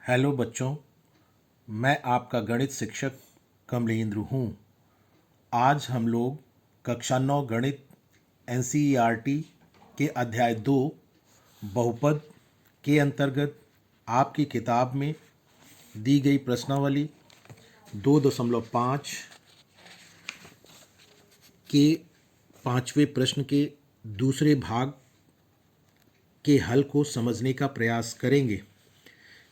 Hello बच्चों, मैं आपका गणित शिक्षक कमलेंद्र हूँ। आज हम लोग कक्षा 9 गणित एनसीईआरटी के अध्याय 2 बहुपद के अंतर्गत आपकी किताब में दी गई प्रश्नावली 2.5 के 5वें प्रश्न के दूसरे भाग के हल को समझने का प्रयास करेंगे।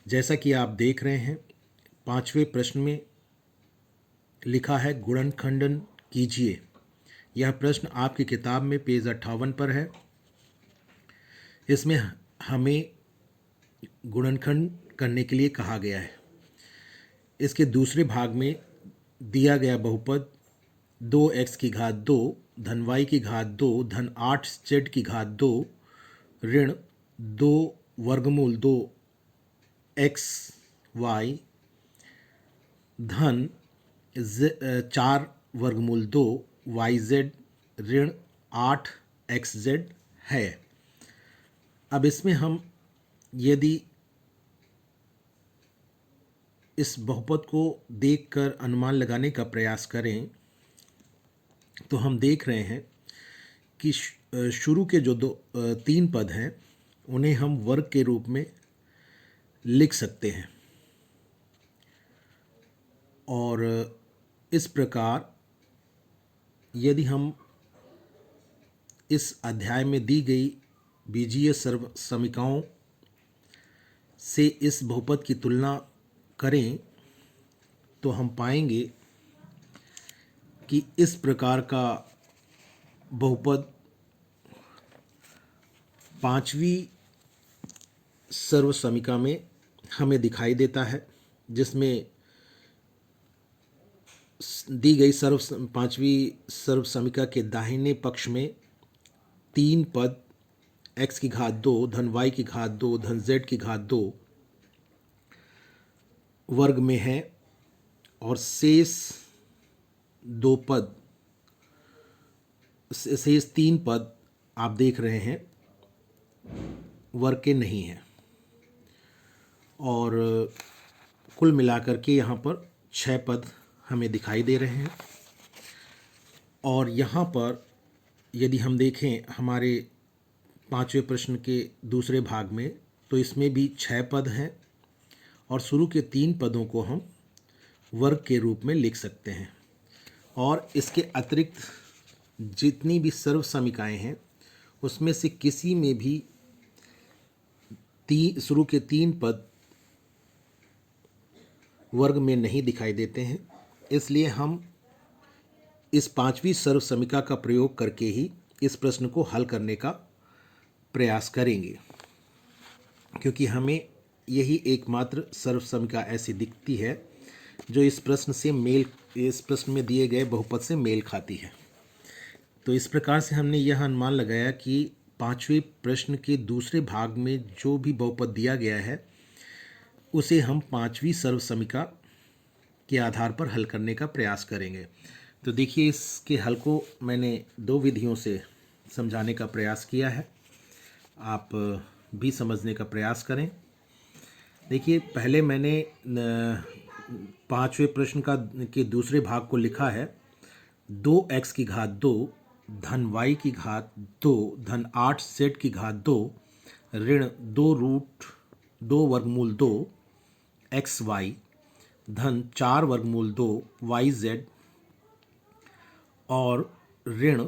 जैसा कि आप देख रहे हैं, 5वें प्रश्न में लिखा है गुणनखंडन कीजिए। यह प्रश्न आपकी किताब में पेज 58 पर है। इसमें हमें गुणनखंड करने के लिए कहा गया है। इसके दूसरे भाग में दिया गया बहुपद 2x की घात 2 धन y की घात 2 धन 8z की घात 2 ऋण 2 वर्गमूल 2 x y धन 4 वर्गमूल 2 YZ ऋण 8 XZ है। अब इसमें हम यदि इस बहुपद को देखकर अनुमान लगाने का प्रयास करें तो हम देख रहे हैं कि शुरू के जो 3 पद हैं उन्हें हम वर्ग के रूप में लिख सकते हैं और इस प्रकार यदि हम इस अध्याय में दी गई बीजीय सर्व समीकरणों से इस बहुपद की तुलना करें तो हम पाएंगे कि इस प्रकार का बहुपद 5वीं सर्व समीकरण में हमें दिखाई देता है, जिसमें दी गई 5वीं सर्व समीकरण के दाहिने पक्ष में 3 पद x की घात 2 धन y की घात 2 धन z की घात 2 वर्ग में है और शेष 3 पद आप देख रहे हैं वर्ग के नहीं हैं और कुल मिलाकर के यहाँ पर 6 पद हमें दिखाई दे रहे हैं। और यहाँ पर यदि हम देखें हमारे 5वें प्रश्न के दूसरे भाग में तो इसमें भी 6 पद हैं और शुरू के 3 पदों को हम वर्ग के रूप में लिख सकते हैं। और इसके अतिरिक्त जितनी भी सर्व समीकरणें हैं उसमें से किसी में भी शुरू के 3 पद वर्ग में नहीं दिखाई देते हैं, इसलिए हम इस 5वीं सर्व समीकरण का प्रयोग करके ही इस प्रश्न को हल करने का प्रयास करेंगे, क्योंकि हमें यही एकमात्र सर्व समीकरण ऐसी दिखती है जो इस प्रश्न में दिए गए बहुपद से मेल खाती है। तो इस प्रकार से हमने यह अनुमान लगाया कि 5वें प्रश्न के दूसरे भाग में जो भी बहुपद दिया गया है उसे हम 5वीं सर्व समीकरण के आधार पर हल करने का प्रयास करेंगे। तो देखिए, इसके हल को मैंने 2 विधियों से समझाने का प्रयास किया है, आप भी समझने का प्रयास करें। देखिए, पहले मैंने 5वें प्रश्न के दूसरे भाग को लिखा है 2x की घात 2 धन y की घात 2 धन 8z की घात 2 ऋण 2 वर्गमूल 2 xy धन 4 वर्गमूल 2 yz और ऋण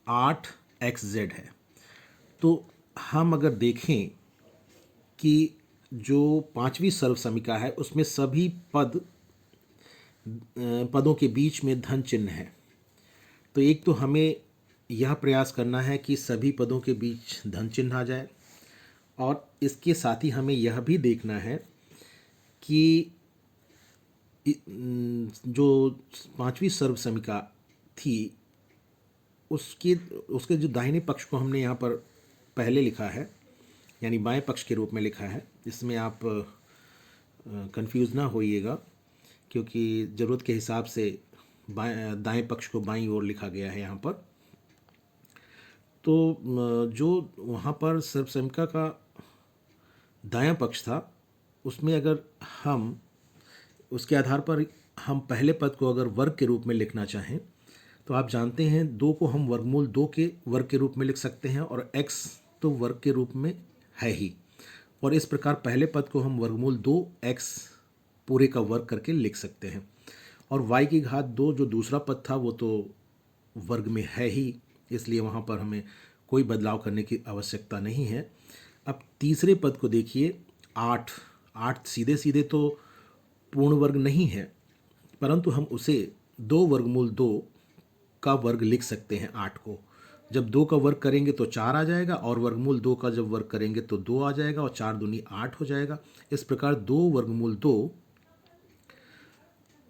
8 xz है। तो हम अगर देखें कि जो 5वीं सर्व समीकरण है उसमें सभी पदों के बीच में धन चिन्ह है। तो एक तो हमें यह प्रयास करना है कि सभी पदों के बीच धन चिन्ह आ जाए और इसके साथ ही हमें यह भी देखना है कि जो 5वीं सर्व समीकरण थी उसके जो दाहिने पक्ष को हमने यहाँ पर पहले लिखा है, यानी बाएं पक्ष के रूप में लिखा है। इसमें आप कंफ्यूज ना होइएगा, क्योंकि ज़रूरत के हिसाब से दाएं पक्ष को बाईं ओर लिखा गया है यहाँ पर। तो जो वहाँ पर सर्व समीकरण का दायां पक्ष था उसमें अगर हम उसके आधार पर हम पहले पद को अगर वर्ग के रूप में लिखना चाहें तो आप जानते हैं 2 को हम वर्गमूल 2 के वर्ग के रूप में लिख सकते हैं और x तो वर्ग के रूप में है ही, और इस प्रकार पहले पद को हम वर्गमूल 2x पूरे का वर्ग करके लिख सकते हैं। और y की घात 2 जो दूसरा पद था वो तो वर्ग में है ही, इसलिए वहाँ पर हमें कोई बदलाव करने की आवश्यकता नहीं है। अब तीसरे पद को देखिए 8 सीधे सीधे तो पूर्ण वर्ग नहीं है, परंतु हम उसे 2 वर्गमूल 2 का वर्ग लिख सकते हैं 8 को। जब 2 का वर्ग करेंगे तो 4 आ जाएगा, और वर्गमूल 2 का जब वर्ग करेंगे तो 2 आ जाएगा, और 4 दूनी 8 हो जाएगा। इस प्रकार 2 वर्गमूल 2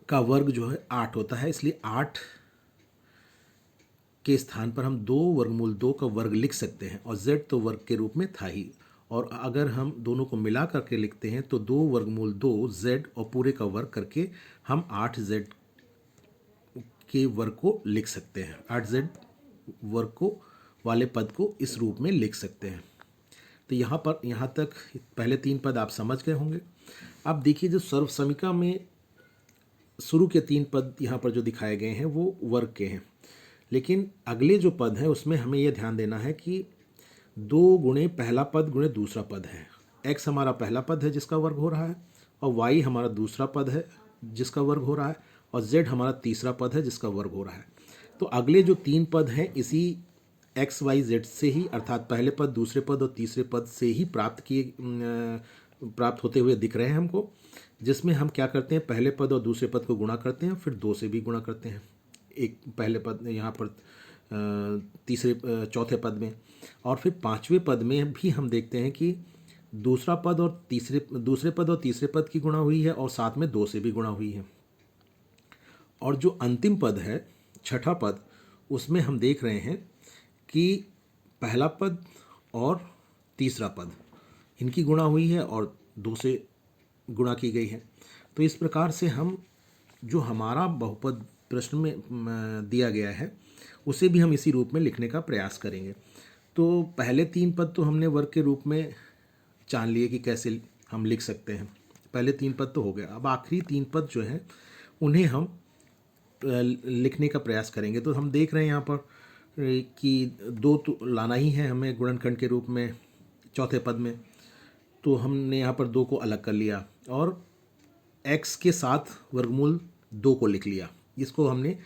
का वर्ग जो है 8 होता है, इसलिए 8 के स्थान पर हम 2 वर्गमूल 2 का वर्ग लिख सकते हैं, और z तो वर्ग के रूप में था ही। और अगर हम दोनों को मिला करके लिखते हैं तो 2 वर्गमूल 2 z और पूरे का वर्ग करके हम 8z के वर्ग को लिख सकते हैं, 8z वर्ग को वाले पद को इस रूप में लिख सकते हैं। तो यहाँ तक पहले 3 पद आप समझ गए होंगे। अब देखिए जो सर्व समीका में शुरू के 3 पद यहाँ पर जो दिखाए गए हैं वो वर्ग के हैं, लेकिन अगले जो पद है उसमें हमें यह ध्यान देना है कि 2 गुणे पहला पद गुणे दूसरा पद है। x हमारा पहला पद है जिसका वर्ग हो रहा है, और y हमारा दूसरा पद है जिसका वर्ग हो रहा है, और z हमारा तीसरा पद है जिसका वर्ग हो रहा है। तो अगले जो 3 पद हैं इसी x y z से ही, अर्थात पहले पद दूसरे पद और तीसरे पद से ही प्राप्त होते हुए दिख रहे हैं हमको, जिसमें हम क्या करते हैं, पहले पद और दूसरे पद को गुणा करते हैं, फिर 2 से भी गुणा करते हैं। एक पहले पद यहाँ पर चौथे पद में, और फिर 5वें पद में भी हम देखते हैं कि दूसरे पद और तीसरे पद की गुणा हुई है, और साथ में 2 से भी गुणा हुई है। और जो अंतिम पद है छठा पद, उसमें हम देख रहे हैं कि पहला पद और तीसरा पद इनकी गुणा हुई है और 2 से गुणा की गई है। तो इस प्रकार से हम जो हमारा बहुपद प्रश्न में दिया गया है उसे भी हम इसी रूप में लिखने का प्रयास करेंगे। तो पहले 3 पद तो हमने वर्ग के रूप में जान लिए कि कैसे हम लिख सकते हैं, पहले 3 पद तो हो गया। अब आखिरी 3 पद जो हैं उन्हें हम लिखने का प्रयास करेंगे। तो हम देख रहे हैं यहाँ पर कि 2 तो लाना ही है हमें गुणनखंड के रूप में चौथे पद में, तो हमने यहाँ पर 2 को अलग कर लिया और x के साथ वर्गमूल 2 को लिख लिया। इसको हमने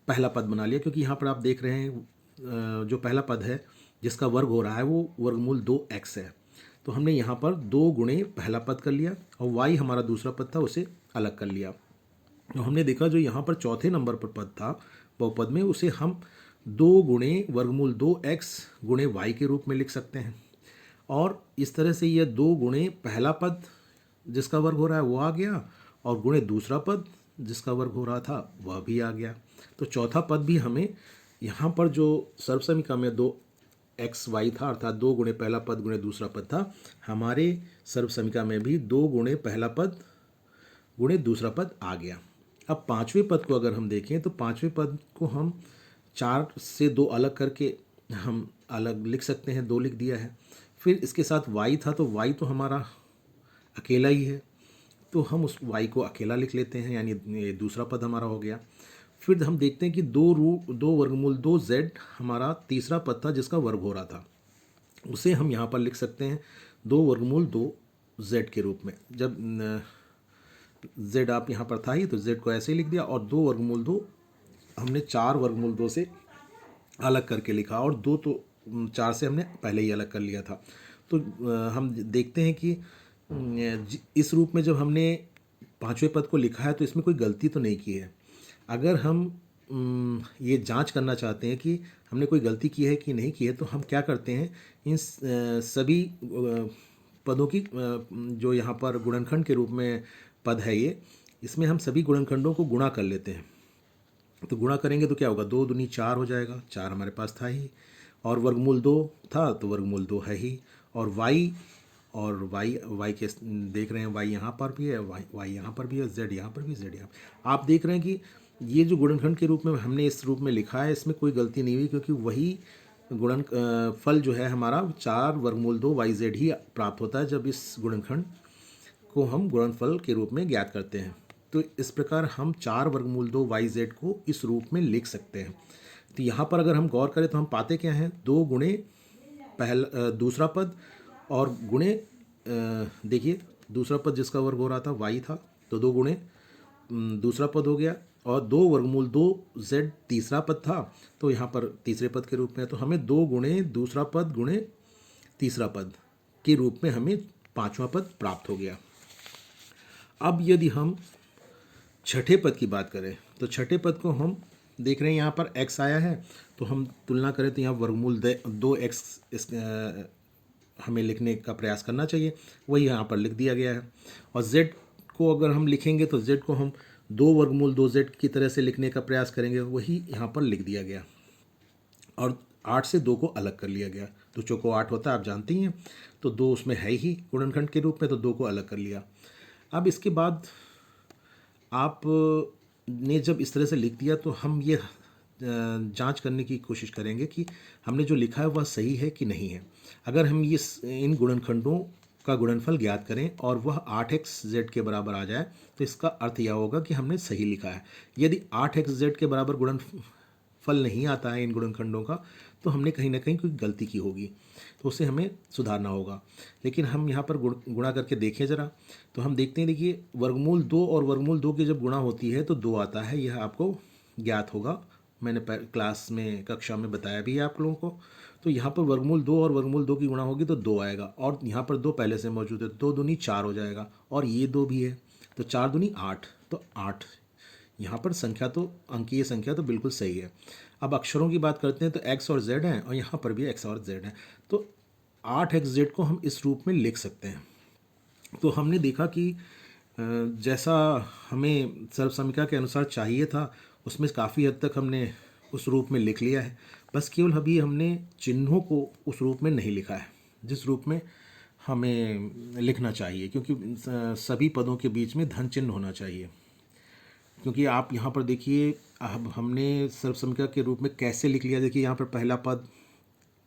पहला पद बना लिया, क्योंकि यहाँ पर आप देख रहे हैं जो पहला पद है जिसका वर्ग हो रहा है वो वर्गमूल 2x है। तो हमने यहाँ पर 2 गुणे पहला पद कर लिया, और y हमारा दूसरा पद था उसे अलग कर लिया। तो हमने देखा जो यहाँ पर चौथे नंबर पर पद था बहुपद में, उसे हम 2 गुणे वर्गमूल 2x गुणे y के रूप में लिख सकते हैं। और इस तरह से यह 2 गुणे पहला पद जिसका वर्ग हो रहा है वो आ गया, और गुणे दूसरा पद जिसका वर्ग हो रहा था वह भी आ गया। तो चौथा पद भी हमें यहाँ पर जो सर्वसमीका में 2xy था, अर्थात 2 गुणे पहला पद गुणे दूसरा पद था, हमारे सर्वसमीका में भी 2 गुणे पहला पद गुणे दूसरा पद आ गया। अब 5वें पद को अगर हम देखें तो 5वें पद को हम 4 से 2 अलग करके हम अलग लिख सकते हैं, 2 लिख दिया है। फिर इसके साथ y था, तो y तो हमारा अकेला ही है, तो हम उस y को अकेला लिख लेते हैं, यानी ये दूसरा पद हमारा हो गया। फिर हम देखते हैं कि 2 वर्गमूल 2z हमारा तीसरा पद था जिसका वर्ग हो रहा था, उसे हम यहाँ पर लिख सकते हैं 2 वर्गमूल 2z के रूप में। जब z आप यहाँ पर था ही तो z को ऐसे ही लिख दिया, और 2 वर्गमूल 2 हमने 4 वर्गमूल 2 से अलग करके लिखा, और 2 तो 4 से हमने पहले ही अलग कर लिया था। तो हम देखते हैं कि इस रूप में जब हमने 5वें पद को लिखा है तो इसमें कोई गलती तो नहीं की है। अगर हम ये जांच करना चाहते हैं कि हमने कोई गलती की है कि नहीं की है, तो हम क्या करते हैं, इन सभी पदों की जो यहाँ पर गुणनखंड के रूप में पद है ये, इसमें हम सभी गुणनखंडों को गुणा कर लेते हैं। तो गुणा करेंगे तो क्या होगा, 2 दूनी 4 हो जाएगा, 4 हमारे पास था ही, और वर्गमूल 2 था तो वर्गमूल 2 है ही, और y के देख रहे हैं y यहाँ पर भी है, y यहाँ पर भी है, z यहाँ पर भी, z यहाँ पर। आप देख रहे हैं कि ये जो गुणनखंड के रूप में हमने इस रूप में लिखा है इसमें कोई गलती नहीं हुई, क्योंकि वही फल जो है हमारा 4 वर्गमूल 2 वाई जेड ही प्राप्त होता है जब इस गुणनखंड को हम गुणनफल के रूप में ज्ञात करते हैं। तो इस प्रकार हम 4 वर्गमूल 2 वाई जेड को इस रूप में लिख सकते हैं। तो यहाँ पर अगर हम गौर करें तो हम पाते क्या हैं, 2 गुणे दूसरा पद और गुणे देखिए दूसरा पद जिसका वर्ग हो रहा था वाई था, तो 2 गुणे दूसरा पद हो गया, और 2 वर्गमूल 2 जेड तीसरा पद था, तो यहाँ पर तीसरे पद के रूप में है। तो हमें 2 गुणे दूसरा पद गुणे तीसरा पद के रूप में हमें 5वां पद प्राप्त हो गया। अब यदि हम छठे पद की बात करें तो छठे पद को हम देख रहे हैं यहाँ पर x आया है, तो हम तुलना करें तो यहाँ वर्गमूल 2x हमें लिखने का प्रयास करना चाहिए, वही यहाँ पर लिख दिया गया है। और z को अगर हम लिखेंगे तो z को हम 2 वर्गमूल 2z की तरह से लिखने का प्रयास करेंगे, वही यहाँ पर लिख दिया गया। और 8 से 2 को अलग कर लिया गया, तो चौको 8 होता है आप जानते ही हैं, तो 2 उसमें है ही गुणनखंड के रूप में, तो 2 को अलग कर लिया। अब इसके बाद आप ने जब इस तरह से लिख दिया तो हम ये जांच करने की कोशिश करेंगे कि हमने जो लिखा है वह सही है कि नहीं है। अगर हम ये इन गुणनखंडों का गुणनफल ज्ञात करें और वह 8xz के बराबर आ जाए तो इसका अर्थ यह होगा कि हमने सही लिखा है। यदि 8xz के बराबर गुणनफल नहीं आता है इन गुणनखंडों का, तो हमने कहीं ना कहीं कोई गलती की होगी, तो उसे हमें सुधारना होगा। लेकिन हम यहाँ पर गुणा करके देखें ज़रा, तो हम देखते हैं, देखिए वर्गमूल 2 और वर्गमूल 2 की जब गुणा होती है तो 2 आता है, यह आपको ज्ञात होगा, मैंने क्लास में कक्षा में बताया भी है आप लोगों को। तो यहाँ पर वर्गमूल 2 और वर्गमूल 2 की गुणा होगी तो 2 आएगा, और यहाँ पर 2 पहले से मौजूद है, 2 दूनी 4 हो जाएगा, और ये 2 भी है, तो 4 दूनी 8, तो 8। यहाँ पर संख्या तो अंकीय संख्या तो बिल्कुल सही है। अब अक्षरों की बात करते हैं तो x और z हैं, और यहाँ पर भी x और z है, तो 8xz को हम इस रूप में लिख सकते हैं। तो हमने देखा कि जैसा हमें सर्वसमीका के अनुसार चाहिए था उसमें काफ़ी हद तक हमने उस रूप में लिख लिया है, बस केवल अभी हमने चिन्हों को उस रूप में नहीं लिखा है जिस रूप में हमें लिखना चाहिए, क्योंकि सभी पदों के बीच में धन चिन्ह होना चाहिए। क्योंकि आप यहाँ पर देखिए, अब हमने सर्वसमीका के रूप में कैसे लिख लिया, देखिए यहाँ पर पहला पद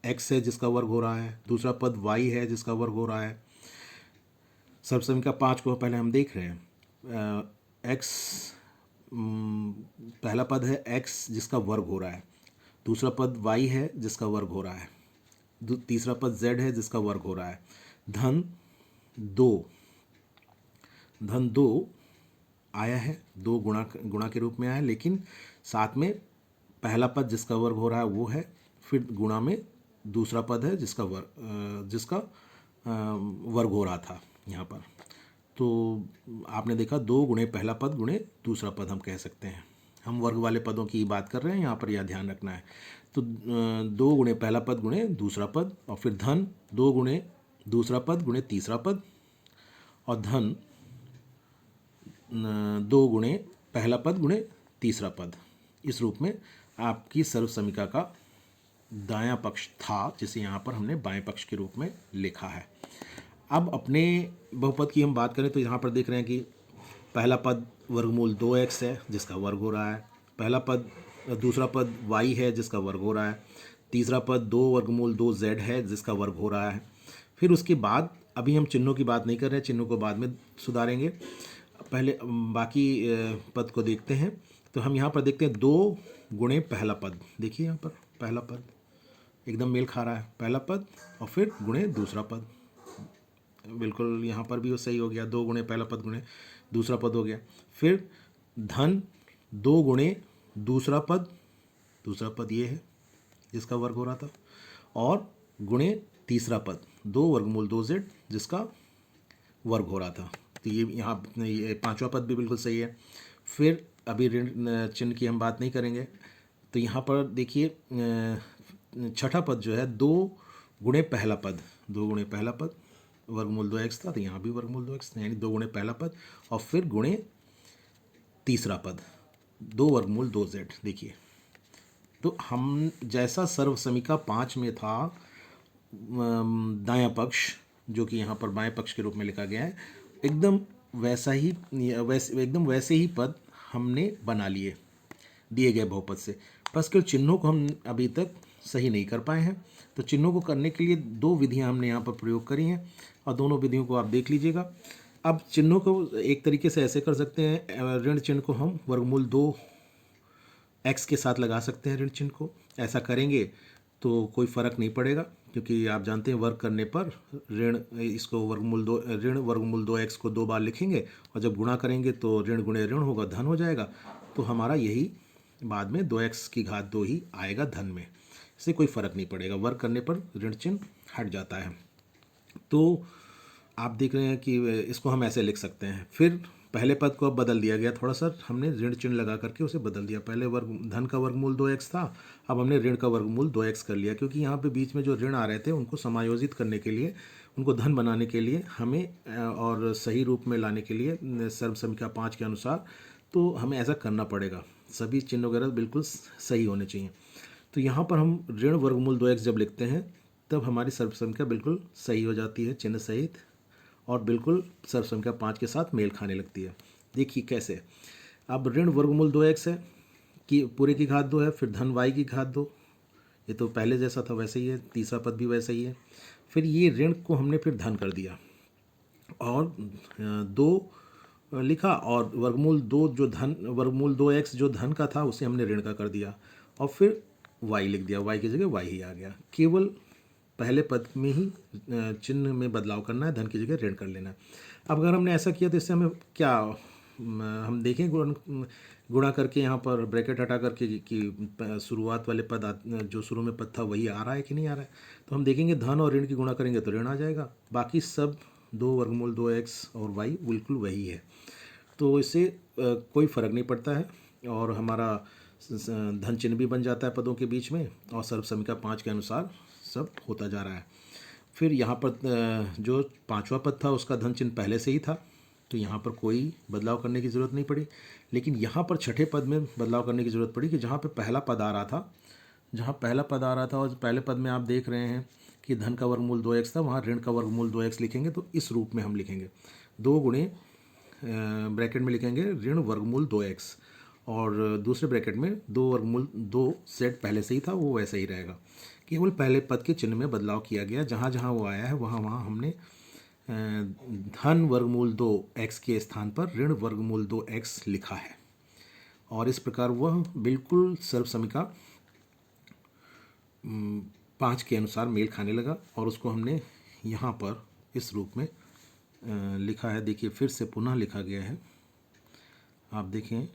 x है जिसका वर्ग हो रहा है, दूसरा पद y है जिसका वर्ग हो रहा है। सर्वसमीका 5 को पहले हम देख रहे हैं, x पहला पद है x जिसका वर्ग हो रहा है, दूसरा पद y है जिसका वर्ग हो रहा है, तीसरा पद z है जिसका वर्ग हो रहा है। धन 2 आया है, 2 गुणा के रूप में आया है, लेकिन साथ में पहला पद जिसका वर्ग हो रहा है वो है, फिर गुणा में दूसरा पद है जिसका वर्ग हो रहा था यहाँ पर। तो आपने देखा 2 गुणे पहला पद गुणे दूसरा पद हम कह सकते हैं। हम वर्ग वाले पदों की बात कर रहे हैं, यहाँ पर यह ध्यान रखना है। तो 2 गुणे पहला पद गुणे दूसरा पद, और फिर धन 2 गुणे दूसरा पद गुणे तीसरा पद, और धन 2 गुणे पहला पद गुणे तीसरा पद। इस रूप में आपकी सर्वसमीका का दायां पक्ष था, जिसे यहाँ पर हमने बाएं पक्ष के रूप में लिखा है। अब अपने बहुपद की हम बात करें तो यहाँ पर देख रहे हैं कि पहला पद वर्गमूल 2x है जिसका वर्ग हो रहा है, पहला पद दूसरा पद y है जिसका वर्ग हो रहा है, तीसरा पद 2 वर्गमूल 2z है जिसका वर्ग हो रहा है। फिर उसके बाद अभी हम चिन्हों की बात नहीं कर रहे हैं, चिन्हों को बाद में सुधारेंगे, पहले बाकी पद को देखते हैं। तो हम यहाँ पर देखते हैं 2 गुणे पहला पद, देखिए यहाँ पर पहला पद एकदम मेल खा रहा है, पहला पद और फिर गुणे दूसरा पद, बिल्कुल यहाँ पर भी वो सही हो गया, 2 गुणे पहला पद गुणे दूसरा पद हो गया। फिर धन 2 गुणे दूसरा पद ये है जिसका वर्ग हो रहा था, और गुणे तीसरा पद 2 वर्गमूल 2z जिसका वर्ग हो रहा था। तो ये यहाँ ये 5वां पद भी बिल्कुल सही है। फिर अभी ऋण चिन्ह की हम बात नहीं करेंगे, तो यहाँ पर देखिए छठा पद जो है 2 गुणे पहला पद, 2 गुणे पहला पद वर्गमूल 2x था, तो यहाँ भी वर्गमूल 2x, यानी 2 गुणे पहला पद और फिर गुणे तीसरा पद 2 वर्गमूल 2z। देखिए तो हम जैसा सर्वसमीका 5 में था दायां पक्ष जो कि यहाँ पर बाएं पक्ष के रूप में लिखा गया है, एकदम वैसे ही पद हमने बना लिए दिए गए बहुपद से, बस केवल चिन्हों को हम अभी तक सही नहीं कर पाए हैं। तो चिन्हों को करने के लिए दो विधियां हमने यहाँ पर प्रयोग करी हैं और दोनों विधियों को आप देख लीजिएगा। अब चिन्हों को एक तरीके से ऐसे कर सकते हैं, ऋण चिन्ह को हम वर्गमूल 2 एक्स के साथ लगा सकते हैं ऋण चिन्ह को। ऐसा करेंगे तो कोई फ़र्क नहीं पड़ेगा, क्योंकि आप जानते हैं वर्ग करने पर ऋण इसको वर्गमूल 2 एक्स को 2 बार लिखेंगे और जब गुणा करेंगे तो ऋण गुणे ऋण होगा, धन हो जाएगा। तो हमारा यही बाद में 2x की घात 2 ही आएगा धन में। इससे कोई फ़र्क नहीं पड़ेगा, वर्ग करने पर ऋण चिन्ह हट जाता है। तो आप देख रहे हैं कि इसको हम ऐसे लिख सकते हैं। फिर पहले पद को अब बदल दिया गया, थोड़ा सा हमने ऋण चिन्ह लगा करके उसे बदल दिया। पहले धन का वर्गमूल 2x था, अब हमने ऋण का वर्गमूल 2x कर लिया, क्योंकि यहाँ पे बीच में जो ऋण आ रहे थे उनको समायोजित करने के लिए, उनको धन बनाने के लिए हमें और सही रूप में लाने के लिए सर्व समीका 5 के अनुसार तो हमें ऐसा करना पड़ेगा। सभी चिन्ह वगैरह बिल्कुल सही होने चाहिए। तो यहाँ पर हम ऋण वर्गमूल 2x जब लिखते हैं तब हमारी सर्व संख्या बिल्कुल सही हो जाती है चिन्ह सहित, और बिल्कुल सर्व संख्या 5 के साथ मेल खाने लगती है। देखिए कैसे। अब ऋण वर्गमूल 2x है कि पूरे की घात 2 है, फिर धन y की घात 2, ये तो पहले जैसा था वैसे ही है, तीसरा पद भी वैसा ही है। फिर ये ऋण को हमने फिर धन कर दिया और 2 लिखा, और वर्गमूल 2 जो धन वर्गमूल 2x जो धन का था उसे हमने ऋण का कर दिया और फिर y लिख दिया, y की जगह y ही आ गया। केवल पहले पद में ही चिन्ह में बदलाव करना है, धन की जगह ऋण कर लेना है। अब अगर हमने ऐसा किया तो इससे हमें क्या, हम देखें गुणा करके यहाँ पर ब्रैकेट हटा करके कि शुरुआत वाले पद जो शुरू में पद था वही आ रहा है कि नहीं आ रहा है। तो हम देखेंगे धन और ऋण की गुणा करेंगे तो ऋण आ जाएगा, बाकी सब 2 वर्गमूल 2x और y बिल्कुल वही है। तो इससे कोई फ़र्क नहीं पड़ता है और हमारा धन चिन्ह भी बन जाता है पदों के बीच में, और सर्व समीका 5 के अनुसार सब होता जा रहा है। फिर यहाँ पर जो 5वां पद था उसका धन चिन्ह पहले से ही था, तो यहाँ पर कोई बदलाव करने की ज़रूरत नहीं पड़ी। लेकिन यहाँ पर छठे पद में बदलाव करने की ज़रूरत पड़ी कि जहाँ पर पहला पद आ रहा था, और पहले पद में आप देख रहे हैं कि धन का वर्गमूल 2x था, वहाँ ऋण का वर्गमूल 2x लिखेंगे तो इस रूप में हम लिखेंगे, 2 गुणे ब्रैकेट में लिखेंगे ऋण वर्गमूल 2x, और दूसरे ब्रैकेट में 2 वर्गमूल 2z पहले से ही था वो वैसा ही रहेगा। केवल पहले पद के चिन्ह में बदलाव किया गया, जहाँ जहाँ वो आया है वहाँ वहाँ हमने धन वर्गमूल 2x के स्थान पर ऋण वर्गमूल 2x लिखा है, और इस प्रकार वह बिल्कुल सर्व समीका 5 के अनुसार मेल खाने लगा, और उसको हमने यहाँ पर इस रूप में लिखा है। देखिए फिर से पुनः लिखा गया है, आप देखें,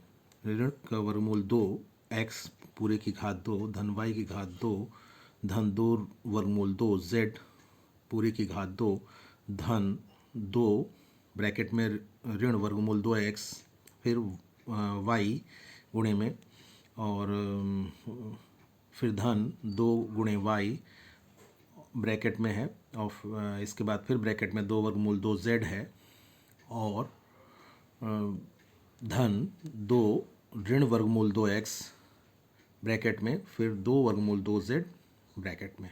ऋण का वर्गमूल 2x पूरे की घात 2, धन y की घात 2, धन 2 वर्गमूल 2 z पूरे की घात 2, धन 2 ब्रैकेट में ऋण वर्गमूल 2x, फिर y गुणे में, और फिर धन 2 गुणे y ब्रैकेट में है, और इसके बाद फिर ब्रैकेट में 2 वर्गमूल 2z है, और धन 2 ऋण वर्गमूल 2x ब्रैकेट में, फिर 2 वर्गमूल 2z ब्रैकेट में।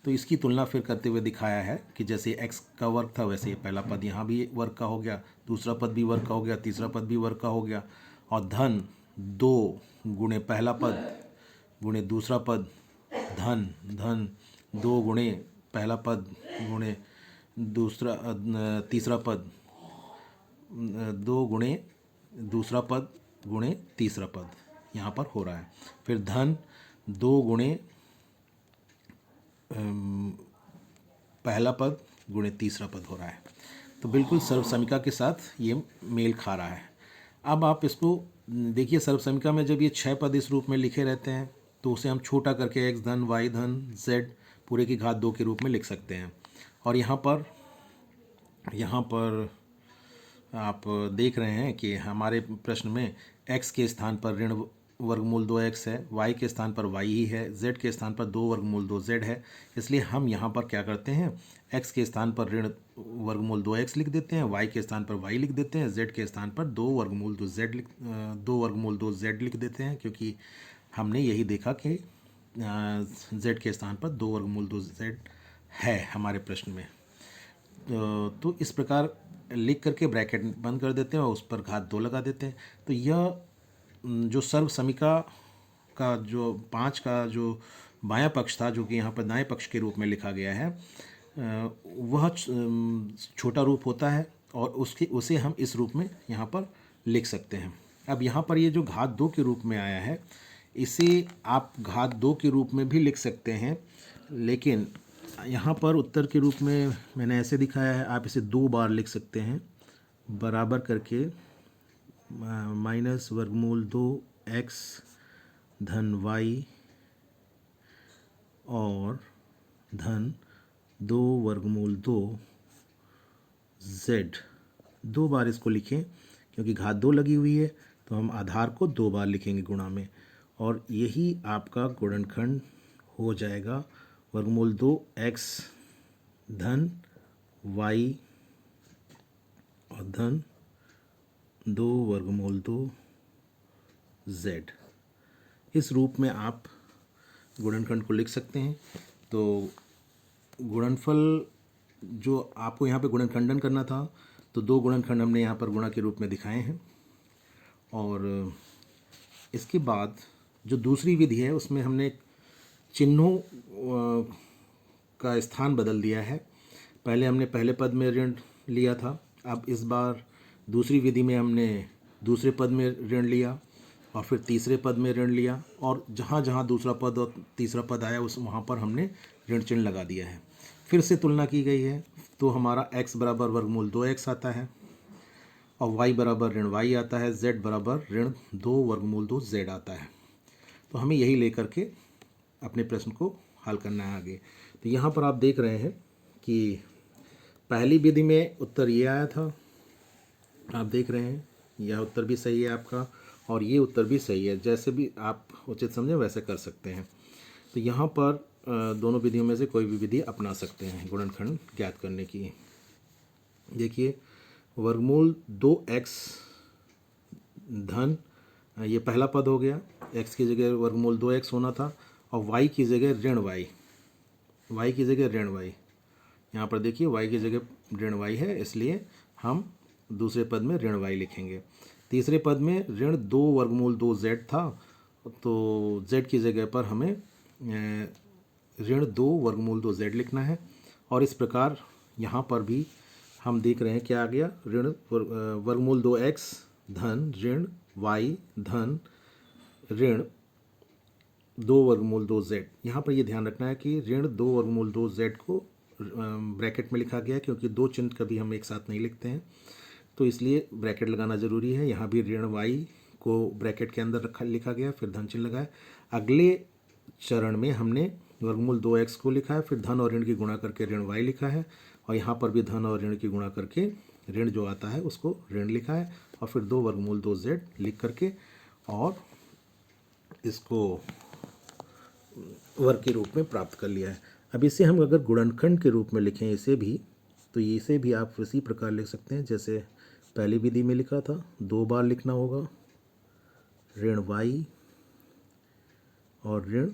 तो इसकी तुलना फिर करते हुए दिखाया है कि जैसे x का वर्ग था वैसे ये पहला पद यहाँ भी वर्ग का हो गया, दूसरा पद भी वर्ग का हो गया, तीसरा पद भी वर्ग का हो गया, और धन 2 गुणे पहला पद गुणे दूसरा पद, धन 2 गुणे पहला पद गुणे तीसरा पद, 2 गुणे दूसरा पद गुणे तीसरा पद यहाँ पर हो रहा है। फिर धन 2 गुणे पहला पद गुणे तीसरा पद हो रहा है। तो बिल्कुल सर्व समीका के साथ ये मेल खा रहा है। अब आप इसको देखिए, सर्व समीका में जब ये 6 पद इस रूप में लिखे रहते हैं तो उसे हम छोटा करके x धन y धन z पूरे की घात 2 के रूप में लिख सकते हैं। और यहाँ पर आप देख रहे हैं कि हमारे प्रश्न में x के स्थान पर ऋण वर्गमूल 2x है, y के स्थान पर y ही है, z के स्थान पर 2 वर्गमूल 2z है। इसलिए हम यहाँ पर क्या करते हैं, x के स्थान पर ऋण वर्गमूल 2x लिख देते हैं, y के स्थान पर y लिख देते हैं, z के स्थान पर 2 वर्गमूल 2z लिख देते हैं, क्योंकि हमने यही देखा कि z के स्थान पर 2 वर्गमूल 2z है हमारे प्रश्न में। तो इस प्रकार लिख करके ब्रैकेट बंद कर देते हैं और उस पर घात 2 लगा देते हैं। तो यह जो सर्व समीका का जो 5 का जो बायां पक्ष था जो कि यहाँ पर दाएं पक्ष के रूप में लिखा गया है, वह छोटा रूप होता है और उसे हम इस रूप में यहाँ पर लिख सकते हैं। अब यहाँ पर ये जो घात 2 के रूप में आया है, इसे आप घात 2 के रूप में भी लिख सकते हैं, लेकिन यहाँ पर उत्तर के रूप में मैंने ऐसे दिखाया है। आप इसे 2 बार लिख सकते हैं, बराबर करके माइनस वर्गमूल 2x धन y और धन 2 वर्गमूल 2z। 2 बार इसको लिखें, क्योंकि घात 2 लगी हुई है तो हम आधार को 2 बार लिखेंगे गुणा में, और यही आपका गुणनखंड हो जाएगा वर्गमूल 2x धन y और धन 2 वर्गमूल 2z। इस रूप में आप गुणनखंड को लिख सकते हैं। तो गुणनफल जो आपको यहाँ पे गुणनखंडन करना था, तो 2 गुणनखंड हमने यहाँ पर गुणा के रूप में दिखाए हैं। और इसके बाद जो दूसरी विधि है उसमें हमने चिन्हों का स्थान बदल दिया है। पहले हमने पहले पद में ऋण लिया था, अब इस बार दूसरी विधि में हमने दूसरे पद में ऋण लिया और फिर तीसरे पद में ऋण लिया, और जहाँ जहाँ दूसरा पद और तीसरा पद आया उस वहाँ पर हमने ऋण चिन्ह लगा दिया है। फिर से तुलना की गई है, तो हमारा x बराबर वर्गमूल 2x आता है और y बराबर ऋण y आता है, z बराबर ऋण 2 वर्गमूल 2z आता है। तो हमें यही लेकर के अपने प्रश्न को हल करना है आगे। तो यहाँ पर आप देख रहे हैं कि पहली विधि में उत्तर ये आया था, आप देख रहे हैं यह उत्तर भी सही है आपका, और ये उत्तर भी सही है। जैसे भी आप उचित समझें वैसे कर सकते हैं। तो यहाँ पर दोनों विधियों में से कोई भी विधि अपना सकते हैं गुणनखंड ज्ञात करने की। देखिए, वर्गमूल 2x धन, ये पहला पद हो गया, x की जगह वर्गमूल 2x होना था और y की जगह ऋण y की जगह ऋण y। यहाँ पर देखिए y की जगह ऋण y है, इसलिए हम दूसरे पद में ऋण y लिखेंगे। तीसरे पद में ऋण 2 वर्गमूल 2z था, तो z की जगह पर हमें ऋण 2 वर्गमूल 2z लिखना है। और इस प्रकार यहाँ पर भी हम देख रहे हैं क्या आ गया, ऋण वर्गमूल 2x धन ऋण y धन ऋण 2 वर्गमूल 2z। यहाँ पर ये ध्यान रखना है कि ऋण 2 वर्गमूल 2z को ब्रैकेट में लिखा गया है, क्योंकि 2 चिन्ह कभी हम एक साथ नहीं लिखते हैं, तो इसलिए ब्रैकेट लगाना ज़रूरी है। यहाँ भी ऋण y को ब्रैकेट के अंदर लिखा गया, फिर धन चिन्ह लगाया। अगले चरण में हमने वर्गमूल 2x को लिखा है, फिर धन और ऋण की गुणा करके ऋण y लिखा है, और यहाँ पर भी धन और ऋण की गुणा करके ऋण जो आता है उसको ऋण लिखा है, और फिर 2 वर्गमूल 2z लिख करके और इसको वर्ग के रूप में प्राप्त कर लिया है। अब इसे हम अगर गुणनखंड के रूप में लिखें इसे भी, तो इसे भी आप इसी प्रकार लिख सकते हैं जैसे पहली विधि में लिखा था। 2 बार लिखना होगा, ऋण y और ऋण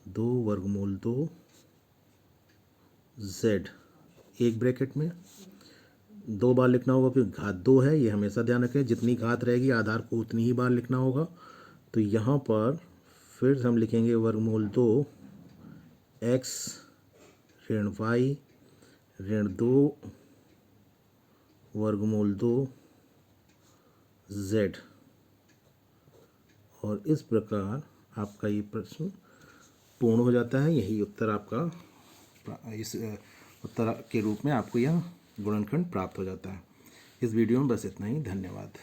2 वर्गमूल 2z, एक ब्रैकेट में 2 बार लिखना होगा, क्योंकि घात 2 है, ये हमेशा ध्यान रखें। जितनी घात रहेगी आधार को उतनी ही बार लिखना होगा। तो यहाँ पर फिर हम लिखेंगे वर्गमूल 2x ऋण y ऋण 2 वर्गमूल 2z, और इस प्रकार आपका ये प्रश्न पूर्ण हो जाता है। यही उत्तर आपका, इस उत्तर के रूप में आपको यह गुणनखंड प्राप्त हो जाता है। इस वीडियो में बस इतना ही। धन्यवाद।